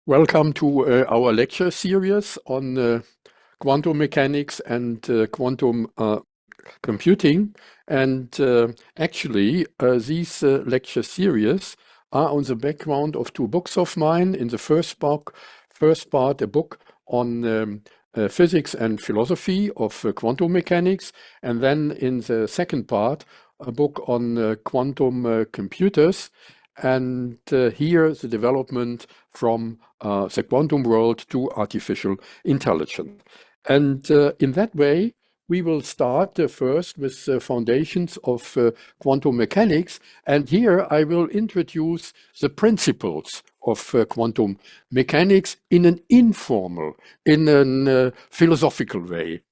Welcome to our lecture series on quantum mechanics and quantum computing. And actually, these lecture series are on the background of two books of mine. In the first part, a book on physics and philosophy of quantum mechanics, and then in the second part, a book on quantum computers. And here the development from the quantum world to artificial intelligence. And in that way, we will start first with the foundations of quantum mechanics. And here I will introduce the principles of quantum mechanics in an informal, in a philosophical way.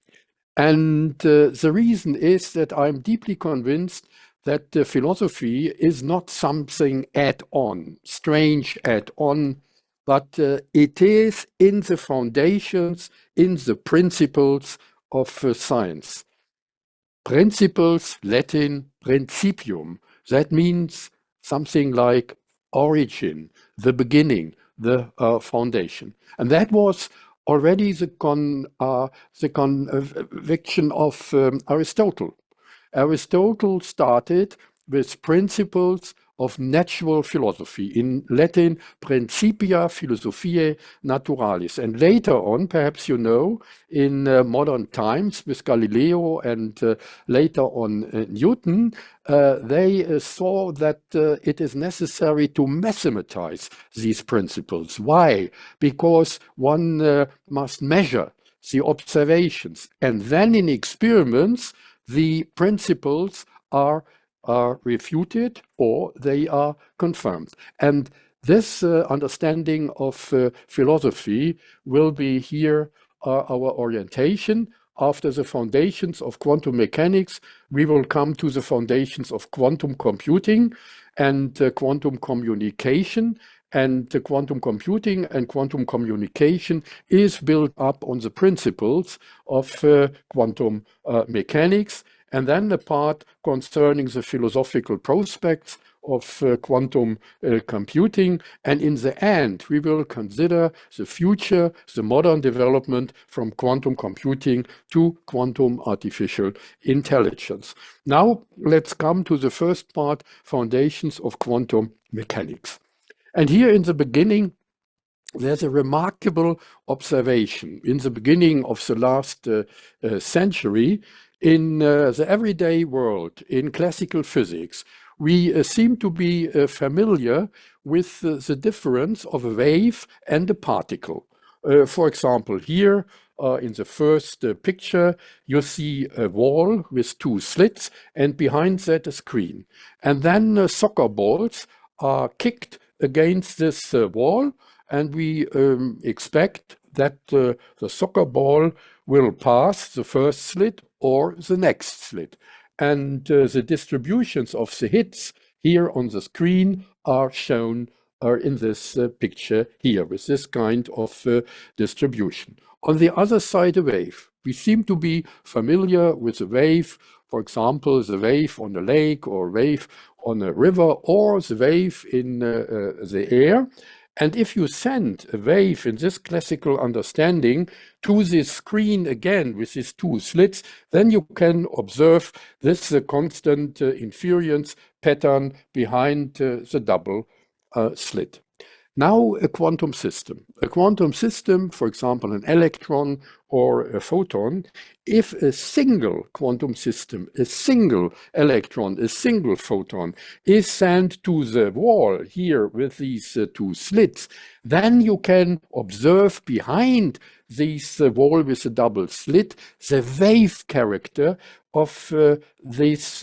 And the reason is that I'm deeply convinced that philosophy is not something add-on, strange add-on, but it is in the foundations, in the principles of science. Principles, Latin, principium, that means something like origin, the beginning, the foundation. And that was already the conviction of Aristotle. Aristotle started with principles of natural philosophy, in Latin, Principia Philosophiae Naturalis. And later on, perhaps you know, in modern times with Galileo and later on Newton, they saw that it is necessary to mathematize these principles. Why? Because one must measure the observations, and then in experiments, the principles are refuted or they are confirmed. And this understanding of philosophy will be here our orientation. After the foundations of quantum mechanics, we will come to the foundations of quantum computing and quantum communication. And quantum computing and quantum communication is built up on the principles of quantum mechanics. And then the part concerning the philosophical prospects of quantum computing. And in the end, we will consider the future, the modern development from quantum computing to quantum artificial intelligence. Now, let's come to the first part, foundations of quantum mechanics. And here in the beginning, there's a remarkable observation. In the beginning of the last century, in the everyday world, in classical physics, we seem to be familiar with the difference of a wave and a particle. For example, here in the first picture, you see a wall with two slits, and behind that a screen. And then soccer balls are kicked against this wall, and we expect that the soccer ball will pass the first slit or the next slit. And the distributions of the hits here on the screen are shown in this picture here with this kind of distribution. On the other side, a wave. We seem to be familiar with a wave, for example, the wave on a lake or wave on a river or the wave in the air. And if you send a wave in this classical understanding to this screen again with these two slits, then you can observe this constant invariance pattern behind the double slit. Now a quantum system. A quantum system, for example, an electron or a photon, if a single quantum system, a single electron, a single photon is sent to the wall here with these two slits, then you can observe behind this wall with a double slit the wave character of this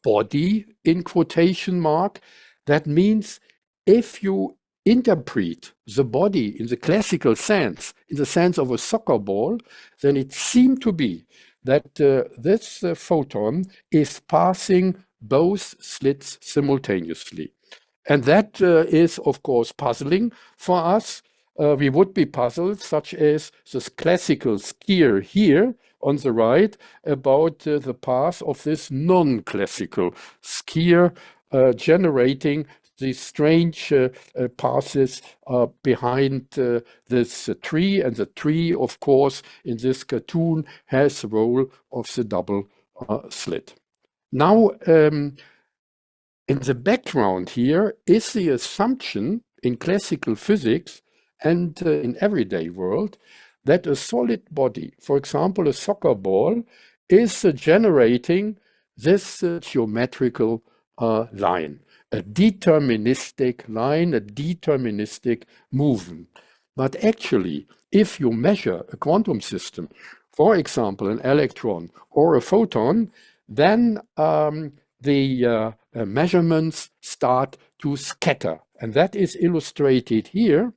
body in quotation mark. That means if you interpret the body in the classical sense, in the sense of a soccer ball, then it seemed to be that this photon is passing both slits simultaneously. And that is, of course, puzzling for us. We would be puzzled, such as this classical skier here on the right, about the path of this non-classical skier generating these strange paths behind this tree. And the tree, of course, in this cartoon has the role of the double slit. Now, in the background here is the assumption in classical physics and in everyday world that a solid body, for example, a soccer ball, is generating this geometrical line, a deterministic line, a deterministic movement. But actually, if you measure a quantum system, for example, an electron or a photon, then the measurements start to scatter. And that is illustrated here.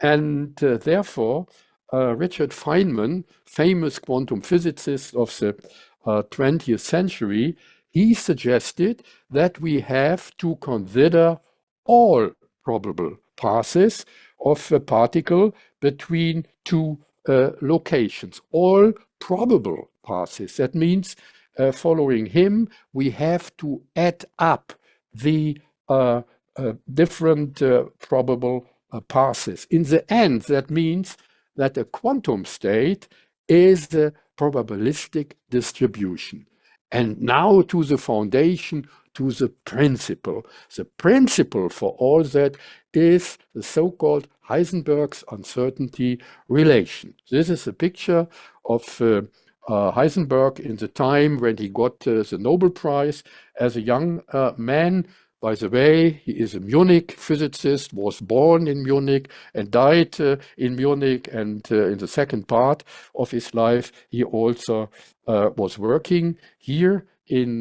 And therefore, Richard Feynman, famous quantum physicist of the 20th century, he suggested that we have to consider all probable passes of a particle between two locations, all probable passes. That means following him, we have to add up the different probable passes. In the end, that means that a quantum state is a probabilistic distribution. And now to the foundation, to the principle. The principle for all that is the so-called Heisenberg's uncertainty relation. This is a picture of Heisenberg in the time when he got the Nobel Prize as a young man. By the way, he is a Munich physicist, was born in Munich and died in Munich. And in the second part of his life, he also was working here in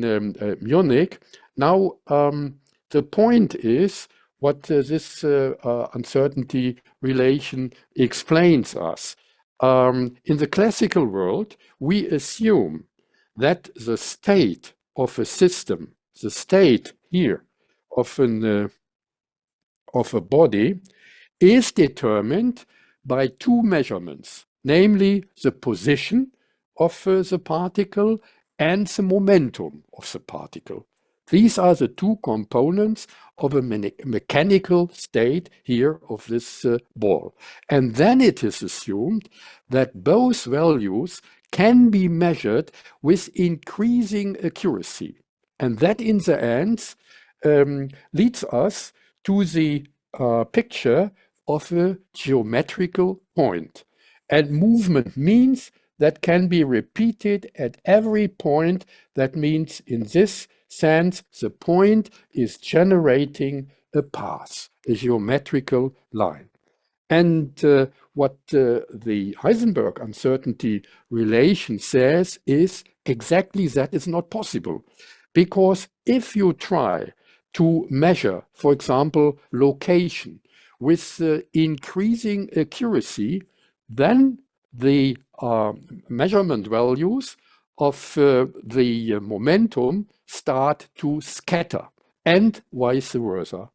Munich. Now, the point is what this uncertainty relation explains us. In the classical world, we assume that the state of a system, the state here of a body, is determined by two measurements, namely the position of the particle and the momentum of the particle. These are the two components of a mechanical state here of this ball. And then it is assumed that both values can be measured with increasing accuracy. And that in the end leads us to the picture of a geometrical point. And movement means that can be repeated at every point. That means in this sense, the point is generating a path, a geometrical line. And what the Heisenberg uncertainty relation says is exactly that is not possible. Because if you try to measure, for example, location with increasing accuracy, then the measurement values of the momentum start to scatter, and vice versa.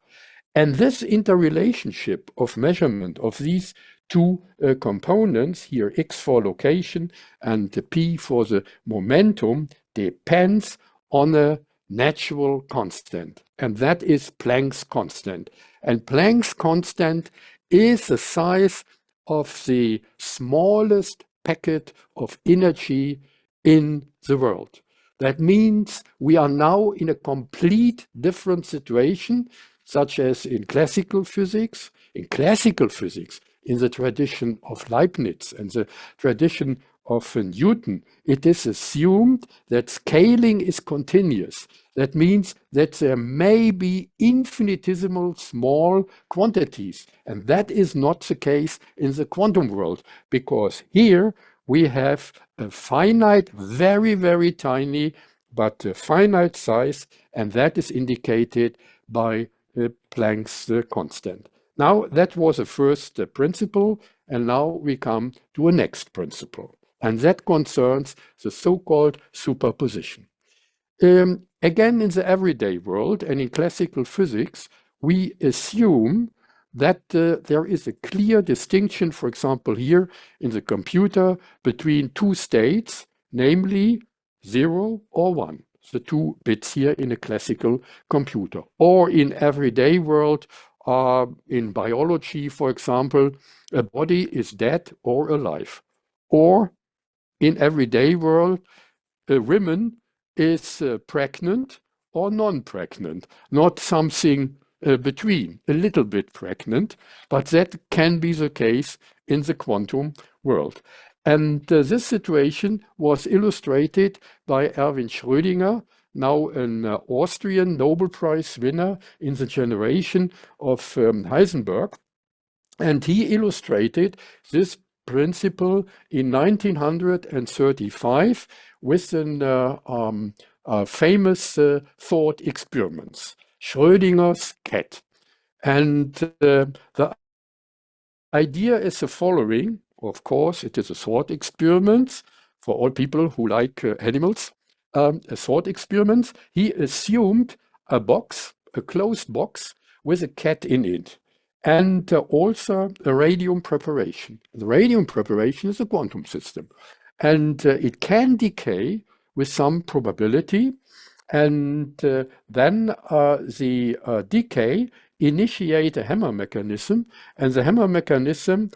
And this interrelationship of measurement of these two components, here x for location and p for the momentum, depends on a natural constant, and that is Planck's constant. And Planck's constant is the size of the smallest packet of energy in the world. That means we are now in a complete different situation, such as in classical physics. In classical physics, in the tradition of Leibniz and the tradition of Newton, it is assumed that scaling is continuous. That means that there may be infinitesimal small quantities. And that is not the case in the quantum world, because here we have a finite, very, very tiny, but a finite size, and that is indicated by Planck's constant. Now, that was a first principle, and now we come to a next principle, and that concerns the so-called superposition. Again, in the everyday world and in classical physics, we assume that there is a clear distinction, for example, here in the computer, between two states, namely 0 or 1. the 2 bits here in a classical computer. Or in everyday world, in biology, for example, a body is dead or alive. Or in everyday world, a woman is pregnant or non-pregnant, not something between, a little bit pregnant, but that can be the case in the quantum world. And this situation was illustrated by Erwin Schrödinger, now an Austrian Nobel Prize winner in the generation of Heisenberg. And he illustrated this principle in 1935 with a famous thought experiments, Schrödinger's cat. And the idea is the following. Of course, it is a thought experiment for all people who like animals. A thought experiment. He assumed a box, a closed box, with a cat in it, and also a radium preparation. The radium preparation is a quantum system, and it can decay with some probability, and then the decay initiate a hammer mechanism, and the hammer mechanism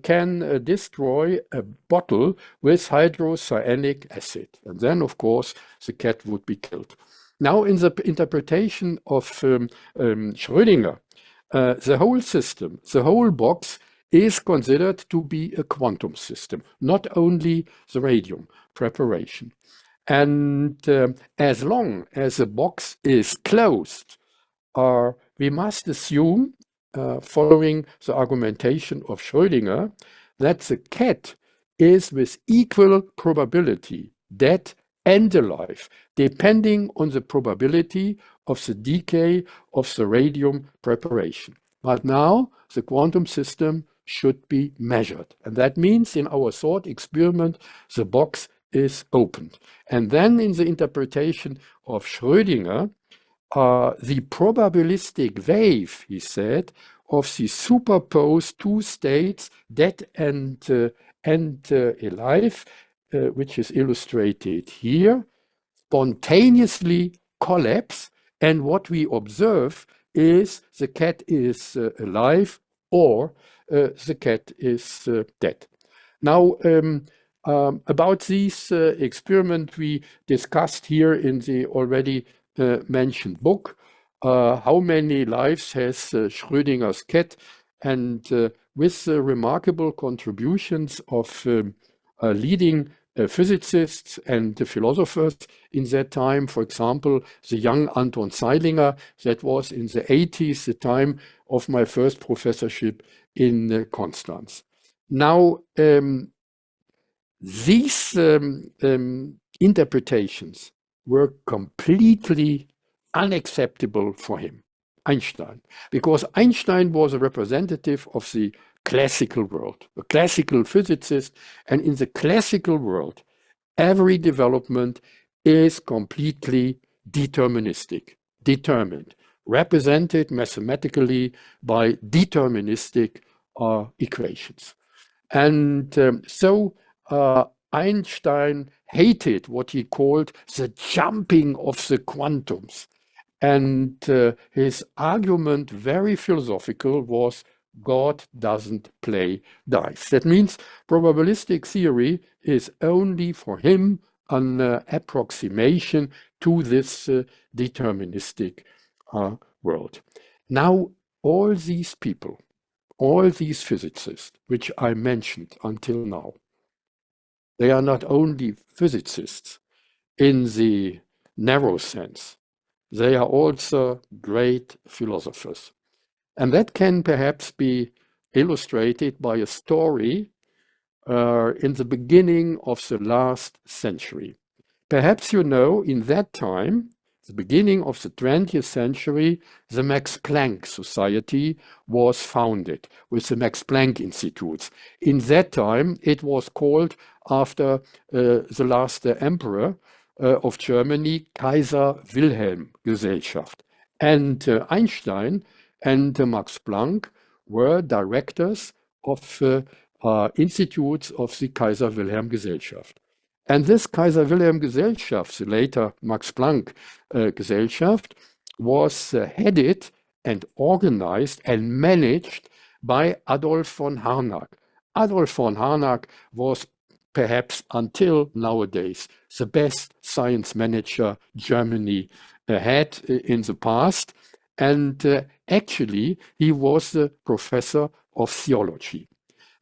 can destroy a bottle with hydrocyanic acid. And then, of course, the cat would be killed. Now, in the interpretation of Schrödinger, the whole system, the whole box is considered to be a quantum system, not only the radium preparation. And as long as the box is closed, we must assume, following the argumentation of Schrödinger, that the cat is with equal probability dead and alive, depending on the probability of the decay of the radium preparation. But now the quantum system should be measured. And that means in our thought experiment, the box is opened. And then in the interpretation of Schrödinger, the probabilistic wave, he said, of the superposed 2 states, dead and alive, which is illustrated here, spontaneously collapse. And what we observe is the cat is alive or the cat is dead. Now, about this experiment we discussed here in the already mentioned book, how many lives has Schrödinger's cat, and with the remarkable contributions of leading physicists and philosophers in that time, for example, the young Anton Zeilinger, that was in the 80s, the time of my first professorship in Constance. Now, these interpretations were completely unacceptable for him, Einstein, because Einstein was a representative of the classical world, a classical physicist, and in the classical world, every development is completely deterministic, determined, represented mathematically by deterministic equations. And so Einstein hated what he called the jumping of the quantums. And his argument, very philosophical, was God doesn't play dice. That means probabilistic theory is only for him an approximation to this deterministic world. Now, all these people, all these physicists, which I mentioned until now, they are not only physicists in the narrow sense, they are also great philosophers. And that can perhaps be illustrated by a story in the beginning of the last century. Perhaps you know, in that time, the beginning of the 20th century, the Max Planck Society was founded with the Max Planck Institutes. In that time, it was called after the last emperor of Germany, Kaiser Wilhelm Gesellschaft. And Einstein and Max Planck were directors of institutes of the Kaiser Wilhelm Gesellschaft. And this Kaiser Wilhelm Gesellschaft, the later Max Planck Gesellschaft, was headed and organized and managed by Adolf von Harnack. Adolf von Harnack was perhaps until nowadays the best science manager Germany had in the past. And actually, he was a professor of theology.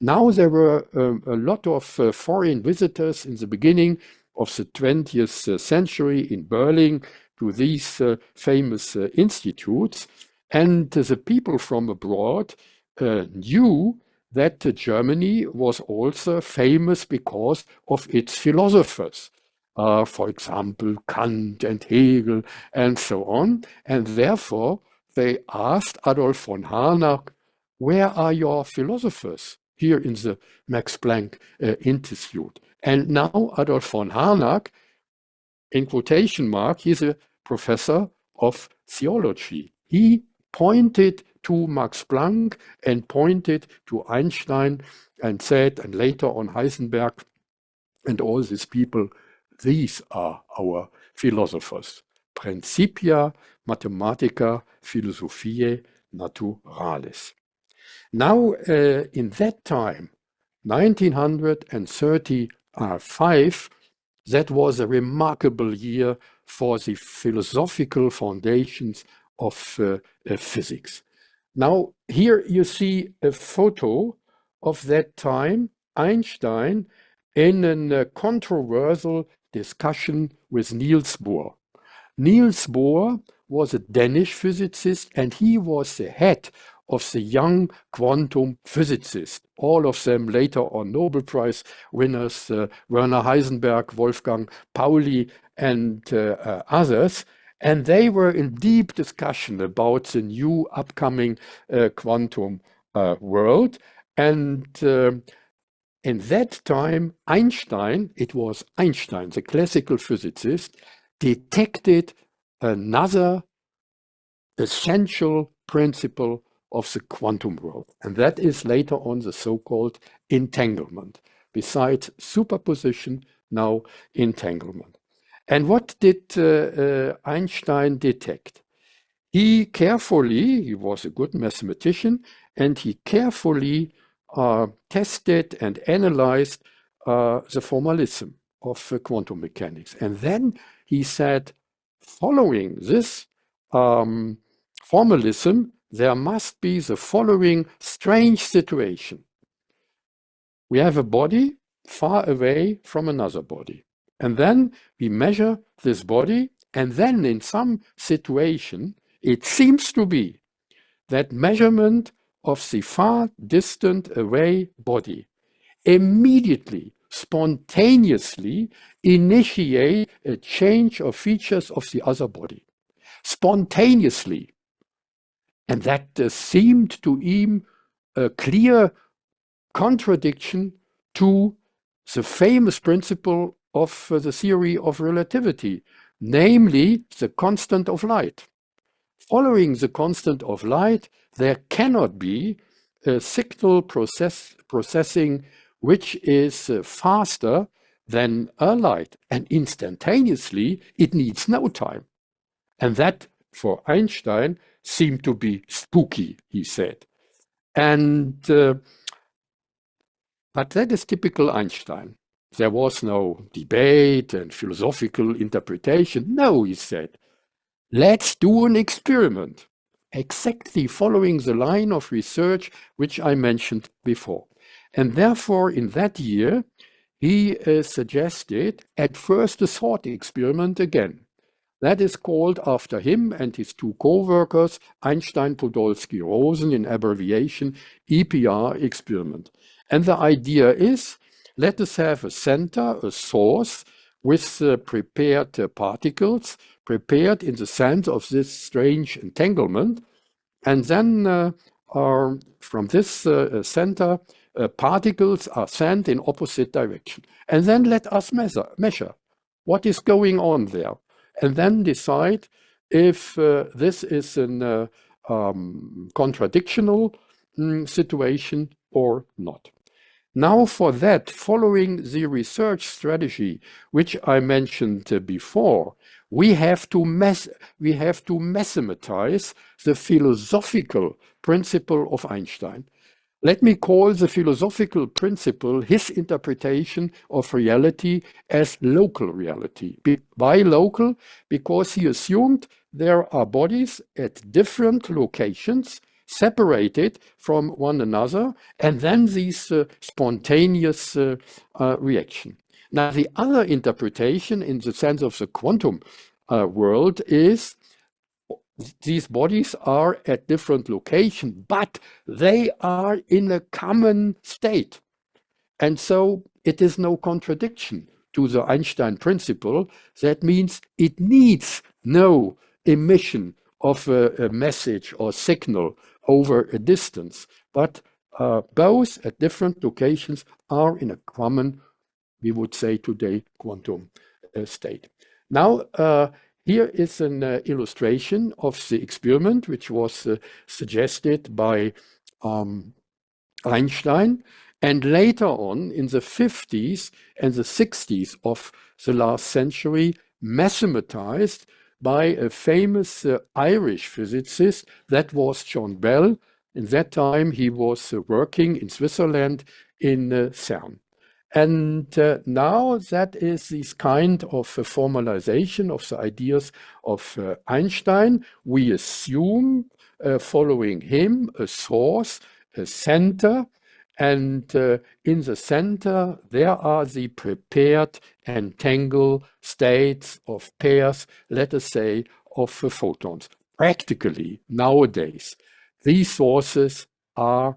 Now there were a lot of foreign visitors in the beginning of the 20th century in Berlin to these famous institutes. And the people from abroad knew that Germany was also famous because of its philosophers. For example, Kant and Hegel and so on. And therefore, they asked Adolf von Harnack, where are your philosophers here in the Max Planck Institute? And now Adolf von Harnack, in quotation mark, he's a professor of theology. He pointed to Max Planck and pointed to Einstein and said, and later on Heisenberg and all these people, these are our philosophers. Principia Mathematica Philosophiae Naturalis. Now, in that time, 1935, that was a remarkable year for the philosophical foundations of physics. Now, here you see a photo of that time, Einstein in a controversial discussion with Niels Bohr. Niels Bohr was a Danish physicist, and he was the head of the young quantum physicists, all of them later on Nobel Prize winners, Werner Heisenberg, Wolfgang Pauli, and others. And they were in deep discussion about the new upcoming quantum world. And in that time, Einstein, it was Einstein, the classical physicist, detected another essential principle of the quantum world. And that is later on the so-called entanglement. Besides superposition, now entanglement. And what did Einstein detect? He was a good mathematician, and he carefully tested and analyzed the formalism of quantum mechanics. And then he said, following this formalism, there must be the following strange situation. We have a body far away from another body. And then we measure this body, and then in some situation, it seems to be that measurement of the far distant away body immediately, spontaneously initiate a change of features of the other body. Spontaneously. And that seemed to him a clear contradiction to the famous principle of the theory of relativity, namely the constant of light. Following the constant of light, there cannot be a signal processing which is faster than a light, and instantaneously it needs no time. And that, for Einstein, seemed to be spooky, he said. And but that is typical Einstein. There was no debate and philosophical interpretation. No, he said, let's do an experiment, exactly following the line of research which I mentioned before. And therefore, in that year, he suggested at first a thought experiment again. That is called after him and his two co-workers, Einstein-Podolsky-Rosen, in abbreviation, EPR experiment. And the idea is, let us have a center, a source, with prepared particles, prepared in the sense of this strange entanglement. And then from this center, particles are sent in opposite direction. And then let us measure what is going on there. And then decide if this is a contradictional situation or not. Now for that, following the research strategy, which I mentioned before, we have to mathematize the philosophical principle of Einstein. Let me call the philosophical principle his interpretation of reality as local reality. Why local? Because he assumed there are bodies at different locations, separated from one another, and then these spontaneous reaction. Now, the other interpretation in the sense of the quantum world is these bodies are at different locations, but they are in a common state. And so it is no contradiction to the Einstein principle. That means it needs no emission of a message or signal over a distance, but both at different locations are in a common, we would say today, quantum state. Now, here is an illustration of the experiment which was suggested by Einstein, and later on in the 50s and the 60s of the last century, mathematized by a famous Irish physicist, that was John Bell. In that time, he was working in Switzerland in CERN. And now that is this kind of formalization of the ideas of Einstein. We assume, following him, a source, a center, and in the center there are the prepared entangled states of pairs, let us say, of photons. Practically, nowadays, these sources are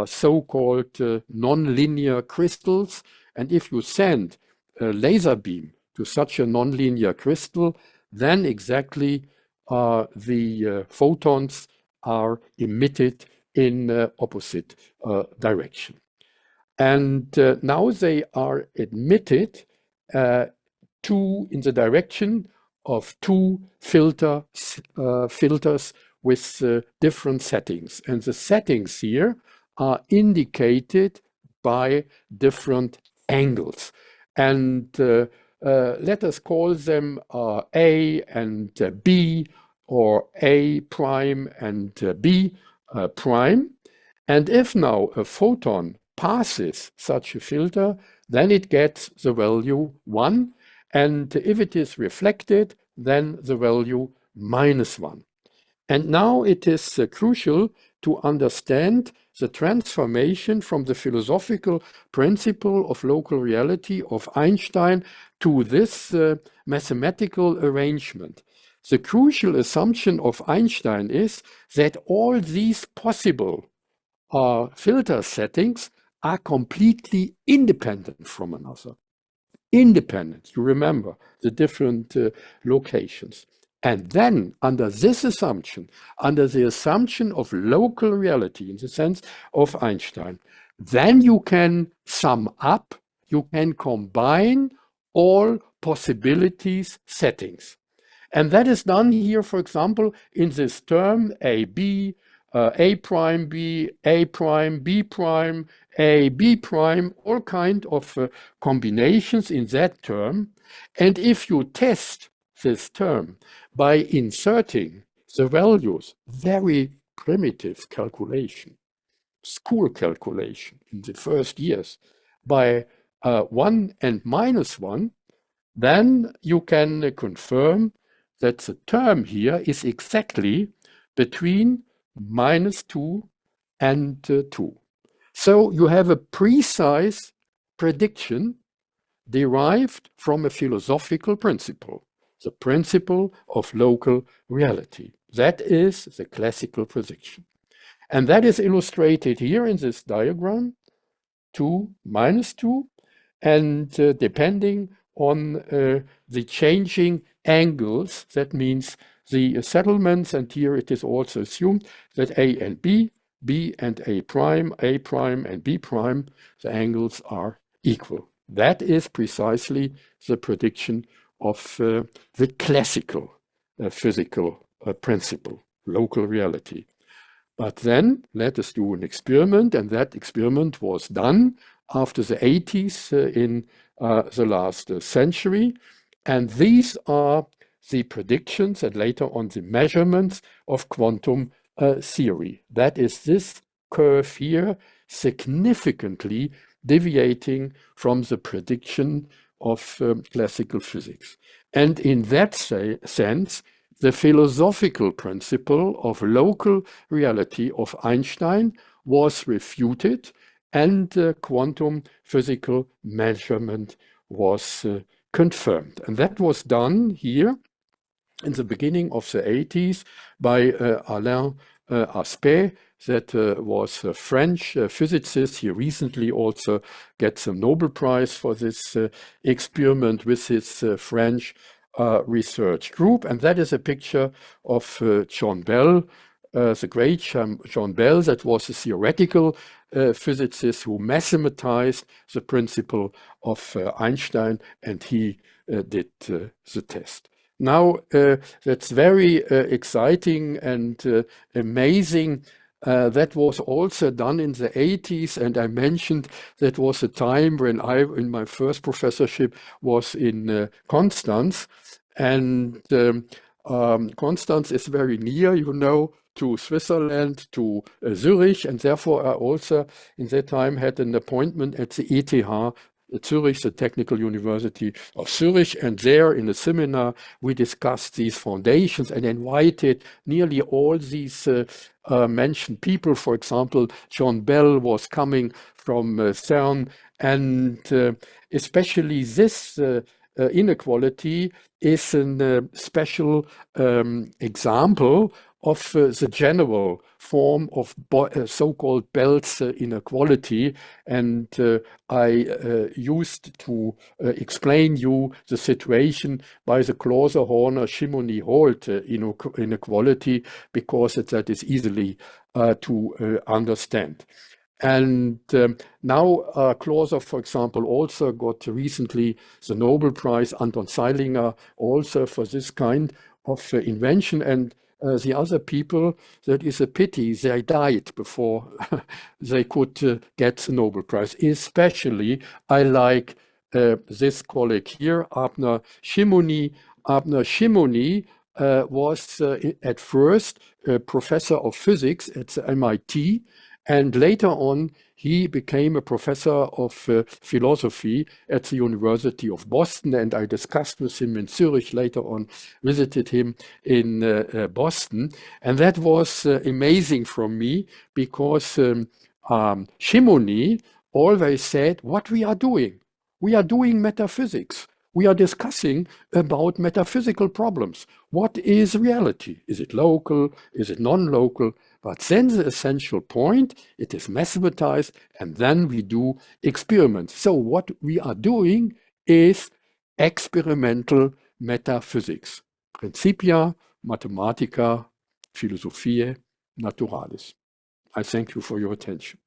so-called nonlinear crystals. And if you send a laser beam to such a nonlinear crystal, then exactly the photons are emitted in opposite direction. And now they are emitted in the direction of two filters with different settings. And the settings here are indicated by different angles. And let us call them A and B, or A prime and B prime. And if now a photon passes such a filter, then it gets the value 1. And if it is reflected, then the value -1. And now it is crucial to understand the transformation from the philosophical principle of local reality of Einstein to this mathematical arrangement. The crucial assumption of Einstein is that all these possible filter settings are completely independent from another. Independent, you remember the different locations. And then under this assumption, under the assumption of local reality in the sense of Einstein, then you can sum up, you can combine all possibilities settings. And that is done here, for example, in this term AB, A prime B, A prime B prime, A B prime, all kind of combinations in that term. And if you test this term by inserting the values, very primitive calculation, school calculation in the first years, by 1 and -1, then you can confirm that the term here is exactly between -2 and 2. So you have a precise prediction derived from a philosophical principle, the principle of local reality. That is the classical prediction. And that is illustrated here in this diagram, 2, -2, and depending on the changing angles, that means the settlements, and here it is also assumed that A and B, B and A prime and B prime, the angles are equal. That is precisely the prediction of the classical physical principle, local reality. But then let us do an experiment, and that experiment was done after the 80s in the last century. And these are the predictions and later on the measurements of quantum theory. That is this curve here, significantly deviating from the prediction of classical physics. And in that sense, the philosophical principle of local reality of Einstein was refuted, and quantum physical measurement was confirmed. And that was done here in the beginning of the 80s by Alain Aspect, that was a French physicist. He recently also gets a Nobel Prize for this experiment with his French research group. And that is a picture of John Bell, the great John Bell, that was a theoretical physicist who mathematized the principle of Einstein, and he did the test. Now, that's very exciting and amazing. That was also done in the 80s, and I mentioned that was a time when I, in my first professorship, was in Constance, and Constance is very near, you know, to Switzerland, to Zurich, and therefore I also in that time had an appointment at the ETH, Zurich, the Technical University of Zurich, and there in a seminar we discussed these foundations and invited nearly all these mentioned people. For example, John Bell was coming from CERN, and especially this inequality is a special example of the general form of so-called Bell's inequality. And I used to explain you the situation by the Clauser-Horner-Shimony-Holt inequality, because that is easily to understand. And now Clauser, for example, also got recently the Nobel Prize, Anton Zeilinger also, for this kind of invention. And the other people, that is a pity, they died before they could get the Nobel Prize. Especially, I like this colleague here, Abner Shimony. Abner Shimony was at first a professor of physics at MIT, and later on, he became a professor of philosophy at the University of Boston, and I discussed with him in Zurich, later on visited him in Boston. And that was amazing for me, because Shimony always said, what we are doing metaphysics. We are discussing about metaphysical problems. What is reality? Is it local? Is it non-local? But then the essential point, it is mathematized, and then we do experiments. So what we are doing is experimental metaphysics. Principia Mathematica Philosophiae Naturalis. I thank you for your attention.